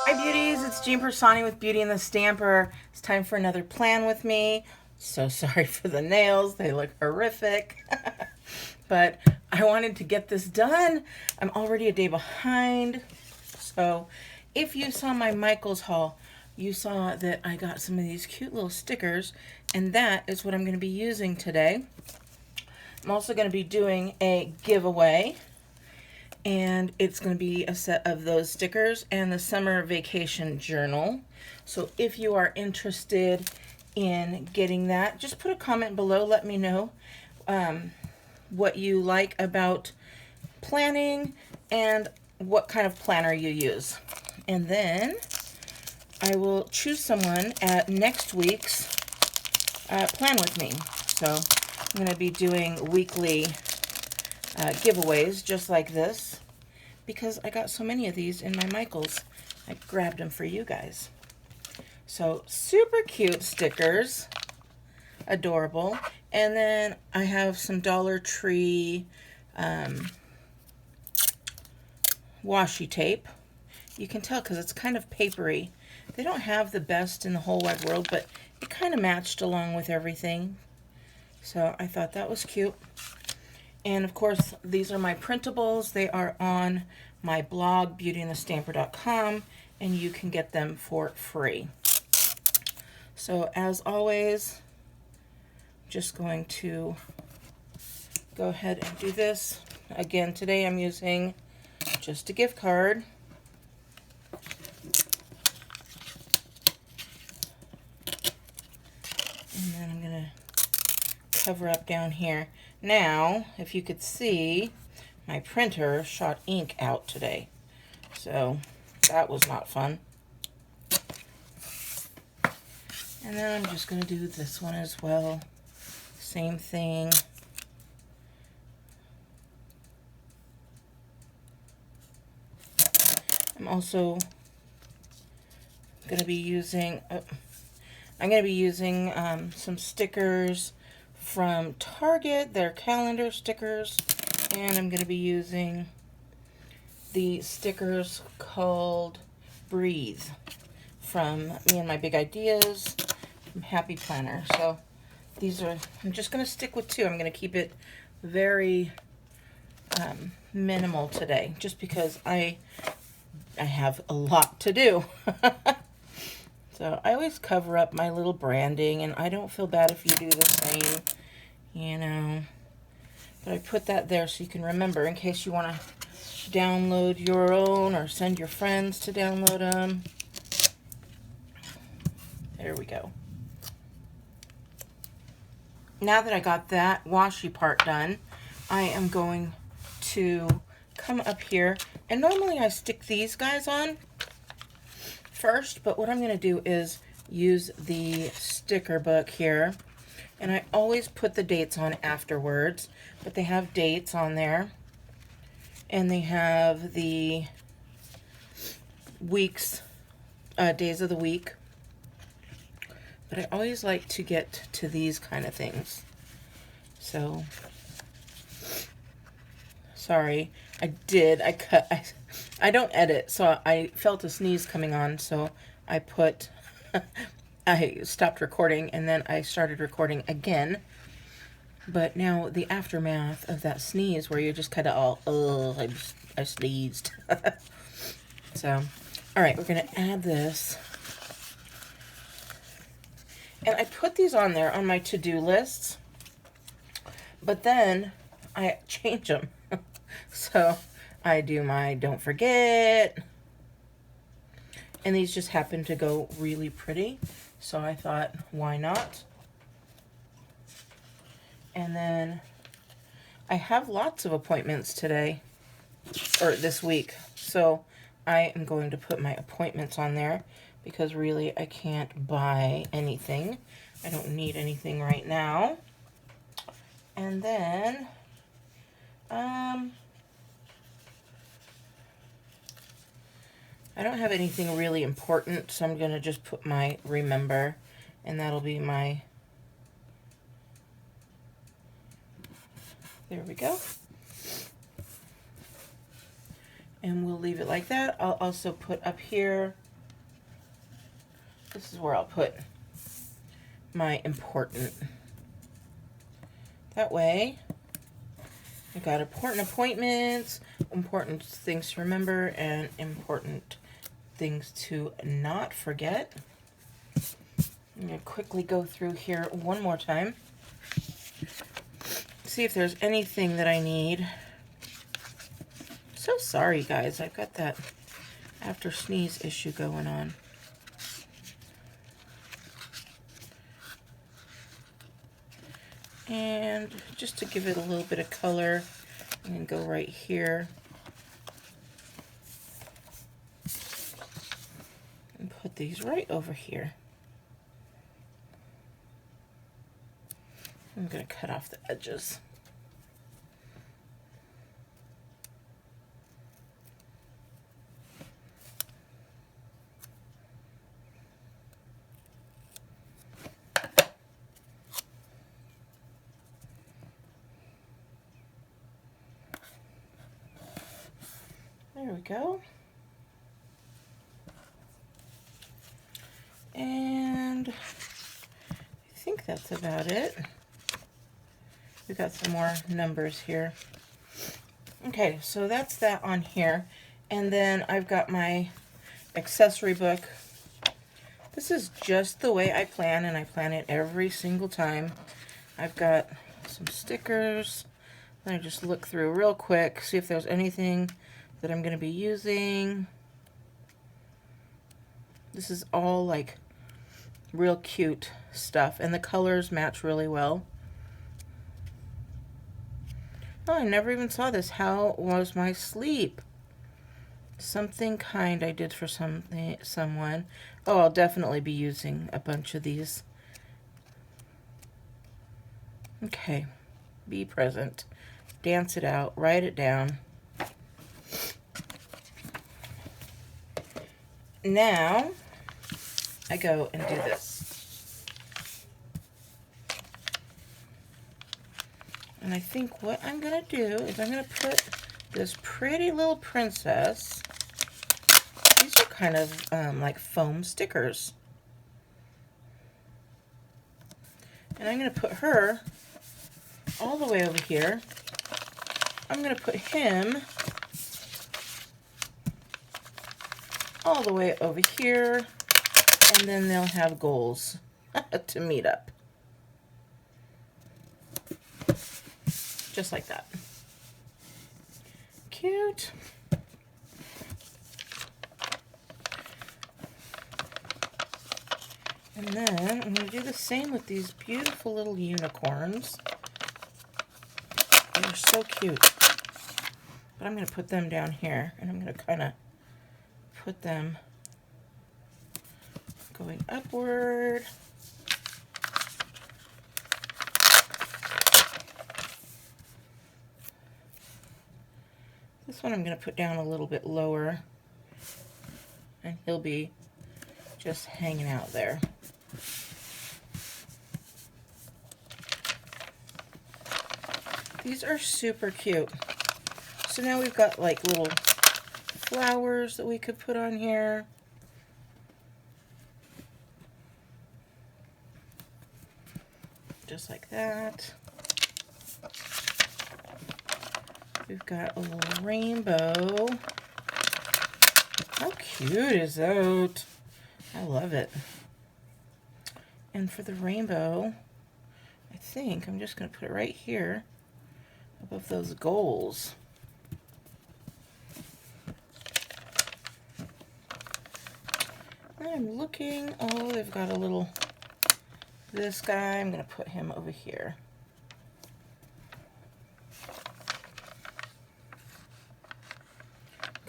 Hi beauties, it's Jean Piersanti with Beauty and the Stamper. It's time for another plan with me. So sorry for the nails, they look horrific. But I wanted to get this done. I'm already a day behind. So if you saw my Michaels haul, you saw that I got some of these cute little stickers, and that is what I'm going to be using today. I'm also going to be doing a giveaway, and it's going to be a set of those stickers and the summer vacation journal. So if you are interested in getting that, just put a comment below. Let me know what you like about planning and what kind of planner you use. And then I will choose someone at next week's plan with me. So I'm going to be doing weekly giveaways just like this, because I got so many of these in my Michaels. I grabbed them for you guys. So super cute stickers, adorable. And then I have some Dollar Tree washi tape. You can tell because it's kind of papery. They don't have the best in the whole wide world, but it kind of matched along with everything. So I thought that was cute. And of course, these are my printables. They are on my blog, beautyandthestamper.com, and you can get them for free. So as always, just going to go ahead and do this. Again, today I'm using just a gift card. And then I'm going to cover up down here. Now, if you could see, my printer shot ink out today. So that was not fun. And then I'm just going to do this one as well. Same thing. I'm also going to be using some stickers from Target. They're calendar stickers, and I'm going to be using the stickers called Breathe from Me and My Big Ideas from Happy Planner. So these are, I'm just going to stick with two. I'm going to keep it very minimal today, just because I have a lot to do. So I always cover up my little branding, and I don't feel bad if you do the same, you know. But I put that there so you can remember in case you want to download your own or send your friends to download them. There we go. Now that I got that washi part done, I am going to come up here, and normally I stick these guys on first, but what I'm going to do is use the sticker book here, and I always put the dates on afterwards, but they have dates on there, and they have the weeks, days of the week, but I always like to get to these kind of things. So sorry, I don't edit, so I felt a sneeze coming on, so I stopped recording, and then I started recording again. But now the aftermath of that sneeze, where you're just kind of all, oh, I sneezed. So, all right, we're going to add this. And I put these on there on my to-do lists, but then I change them. So I do my don't forget, and these just happen to go really pretty, so I thought, why not? And then I have lots of appointments today, or this week, so I am going to put my appointments on there, because really I can't buy anything. I don't need anything right now. And then I don't have anything really important, so I'm going to just put my remember, and that'll be my, there we go. And we'll leave it like that. I'll also put up here This is where I'll put my important. That way, I got important appointments, important things to remember, and important things to not forget. I'm going to quickly go through here one more time. See if there's anything that I need. So sorry, guys. I've got that after sneeze issue going on. And just to give it a little bit of color, I'm going to go right here and put these right over here. I'm going to cut off the edges. There we go. And I think that's about it. We got some more numbers here. Okay, so that's that on here. And then I've got my accessory book. This is just the way I plan, and I plan it every single time. I've got some stickers that I just look through real quick, see if there's anything that I'm going to be using. This is all like real cute stuff, and the colors match really well. Oh, I never even saw this. How was my sleep? Something kind I did for someone. Oh, I'll definitely be using a bunch of these. Okay. Be present. Dance it out. Write it down. Now, I go and do this. And I think what I'm going to do is I'm going to put this pretty little princess. These are kind of like foam stickers. And I'm going to put her all the way over here. I'm going to put him all the way over here. And then they'll have goals to meet up. Just like that. Cute. And then I'm going to do the same with these beautiful little unicorns. They're so cute. But I'm going to put them down here, and I'm going to kind of put them going upward. This one I'm going to put down a little bit lower, and he'll be just hanging out there. These are super cute. So now we've got like little flowers that we could put on here. Just like that. We've got a little rainbow. How cute is that? I love it. And for the rainbow, I think I'm just going to put it right here above those goals. I'm looking, oh, they've got a little, this guy, I'm going to put him over here.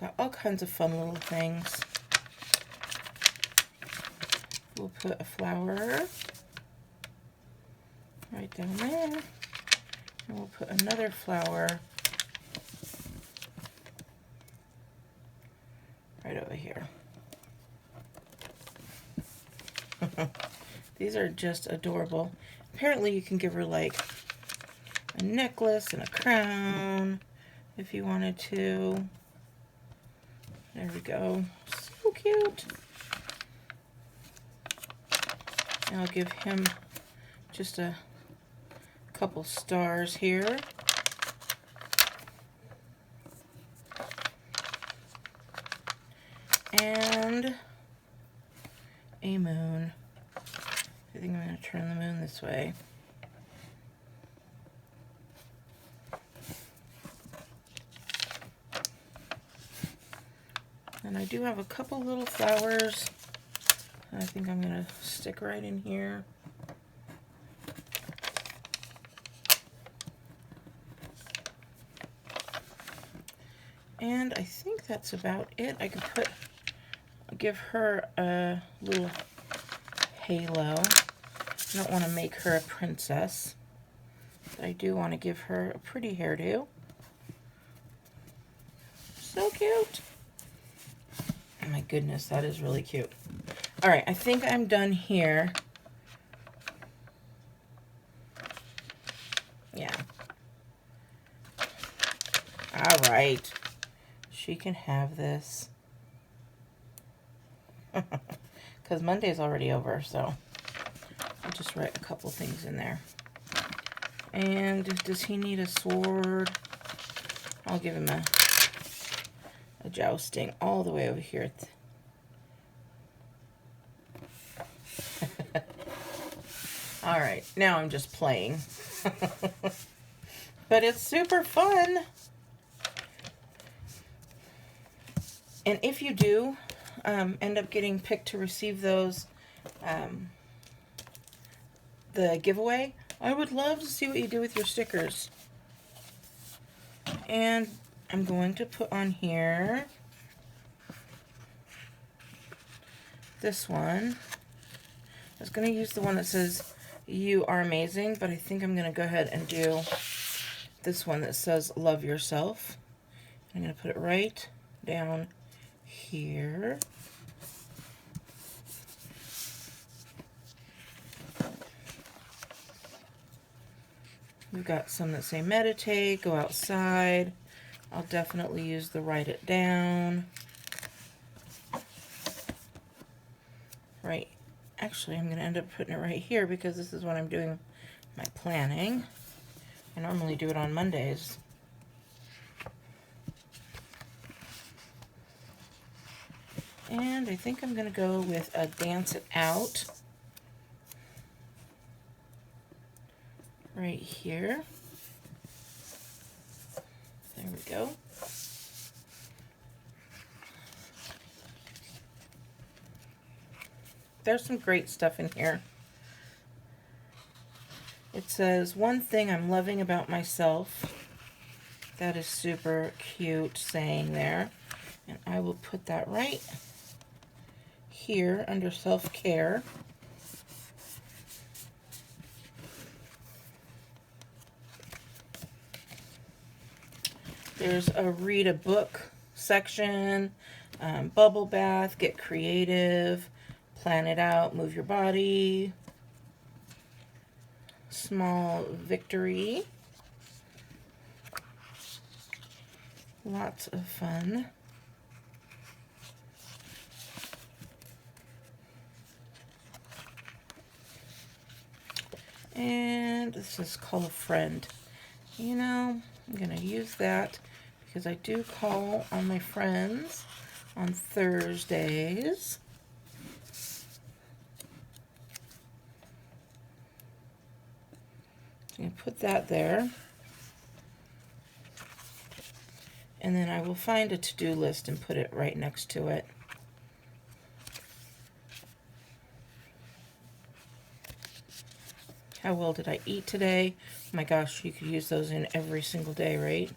Got all kinds of fun little things. We'll put a flower right down there. And we'll put another flower right over here. These are just adorable. Apparently you can give her like a necklace and a crown if you wanted to. There we go. So cute. And I'll give him just a couple stars here. And a moon. I think I'm going to turn the moon this way. And I do have a couple little flowers I think I'm going to stick right in here. And I think that's about it. I could give her a little halo. I don't want to make her a princess, but I do want to give her a pretty hairdo. So cute. Oh my goodness, that is really cute. All right, I think I'm done here. Yeah. All right. She can have this. Because Monday's already over, so I'll just write a couple things in there. And does he need a sword? I'll give him a jousting all the way over here. All right, now I'm just playing. But it's super fun. And if you do end up getting picked to receive those, the giveaway, I would love to see what you do with your stickers. And I'm going to put on here this one. I was going to use the one that says, "You are amazing," but I think I'm going to go ahead and do this one that says, "Love yourself." I'm going to put it right down here. We've got some that say meditate, go outside. I'll definitely use the write it down. Right. Actually, I'm going to end up putting it right here because this is when I'm doing my planning. I normally do it on Mondays. And I think I'm going to go with a dance it out. Right here. There we go. There's some great stuff in here. It says, "One thing I'm loving about myself." That is super cute saying there. And I will put that right here under self-care. There's a read a book section, bubble bath, get creative, plan it out, move your body, small victory. Lots of fun. And this is call a friend. You know, I'm going to use that because I do call on my friends on Thursdays. So I'm going to put that there. And then I will find a to-do list and put it right next to it. How well did I eat today? Oh my gosh, you could use those in every single day, right?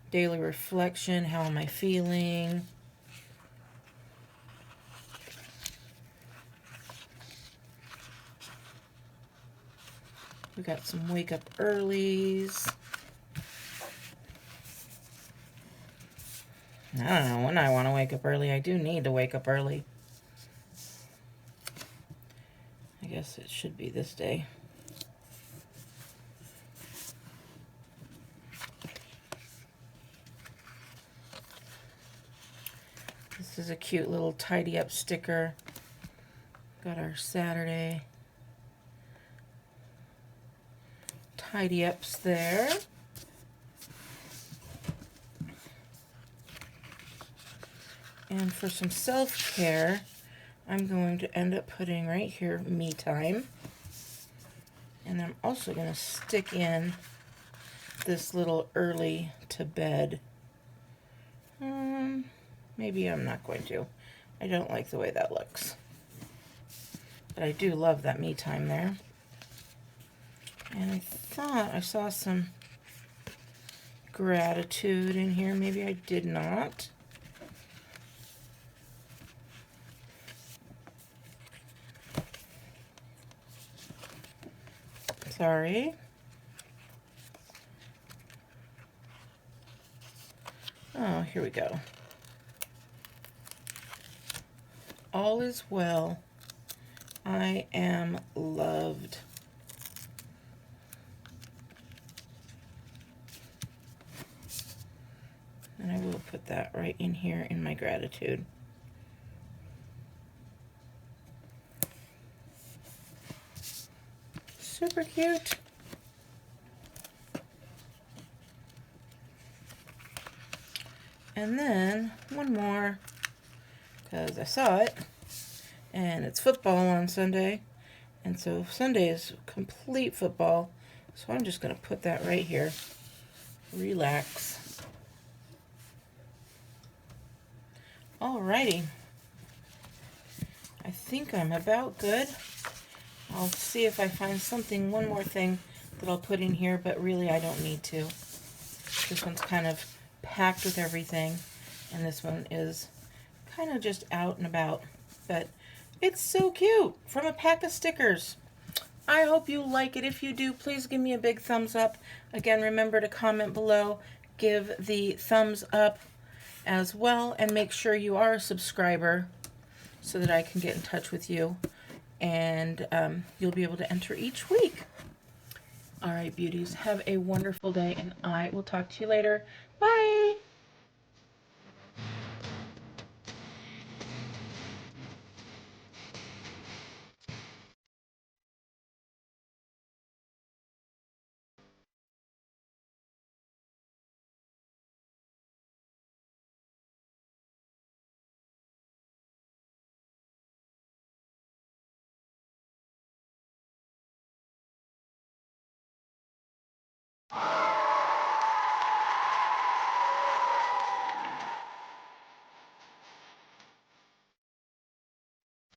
Daily reflection, how am I feeling? We got some wake up earlies. I don't know when I want to wake up early. I do need to wake up early. I guess it should be this day. This is a cute little tidy up sticker. Got our Saturday tidy ups there. And for some self-care, I'm going to end up putting right here, me time. And I'm also going to stick in this little early to bed. Maybe I'm not going to. I don't like the way that looks. But I do love that me time there. And I thought I saw some gratitude in here. Maybe I did not. Sorry. Oh, here we go. All is well. I am loved. And I will put that right in here in my gratitude. Super cute. And then one more, because I saw it, and it's football on Sunday, and so Sunday is complete football, so I'm just going to put that right here. Relax. Alrighty. I think I'm about good. I'll see if I find something, one more thing that I'll put in here, but really I don't need to. This one's kind of packed with everything, and this one is kind of just out and about, but it's so cute, from a pack of stickers. I hope you like it. If you do, please give me a big thumbs up. Again, remember to comment below, give the thumbs up as well, and make sure you are a subscriber so that I can get in touch with you, and you'll be able to enter each week. All right, beauties, have a wonderful day, and I will talk to you later. Bye!